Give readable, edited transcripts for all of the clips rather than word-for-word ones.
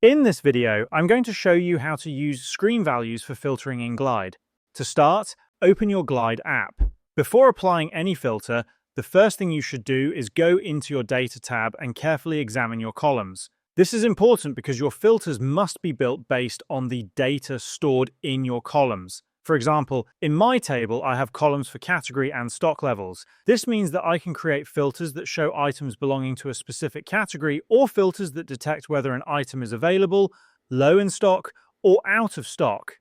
In this video, I'm going to show you how to use screen values for filtering in Glide. To start, open your Glide app. Before applying any filter, the first thing you should do is go into your Data tab and carefully examine your columns. This is important because your filters must be built based on the data stored in your columns. For example, in my table, I have columns for category and stock levels. This means that I can create filters that show items belonging to a specific category or filters that detect whether an item is available, low in stock, or out of stock.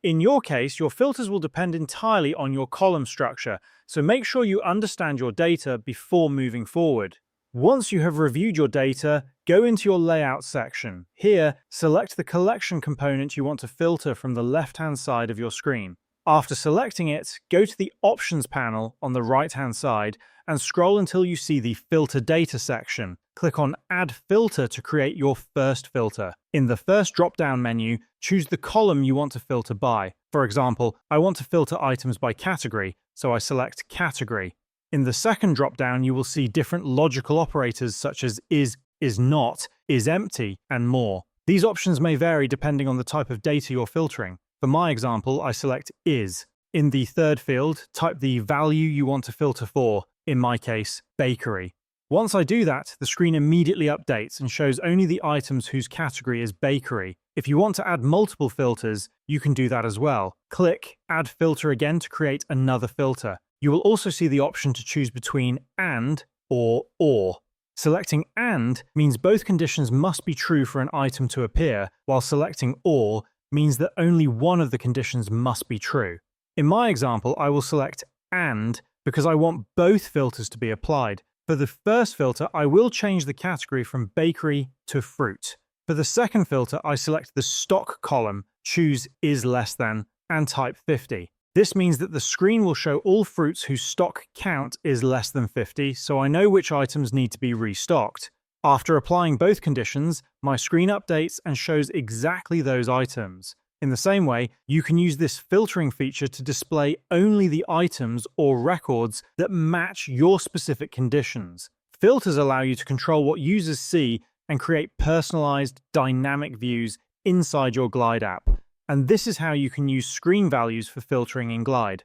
In your case, your filters will depend entirely on your column structure, so make sure you understand your data before moving forward. Once you have reviewed your data, go into your Layout section. Here, select the collection component you want to filter from the left-hand side of your screen. After selecting it, go to the Options panel on the right-hand side and scroll until you see the Filter Data section. Click on Add Filter to create your first filter. In the first drop-down menu, choose the column you want to filter by. For example, I want to filter items by category, so I select Category. In the second drop-down, you will see different logical operators such as is not, is empty, and more. These options may vary depending on the type of data you're filtering. For my example, I select is. In the third field, type the value you want to filter for, in my case, bakery. Once I do that, the screen immediately updates and shows only the items whose category is bakery. If you want to add multiple filters, you can do that as well. Click Add Filter again to create another filter. You will also see the option to choose between and or. Selecting and means both conditions must be true for an item to appear, while selecting or means that only one of the conditions must be true. In my example, I will select and because I want both filters to be applied. For the first filter, I will change the category from bakery to fruit. For the second filter, I select the stock column, choose is less than, and type 50. This means that the screen will show all fruits whose stock count is less than 50, so I know which items need to be restocked. After applying both conditions, my screen updates and shows exactly those items. In the same way, you can use this filtering feature to display only the items or records that match your specific conditions. Filters allow you to control what users see and create personalized, dynamic views inside your Glide app. And this is how you can use screen values for filtering in Glide.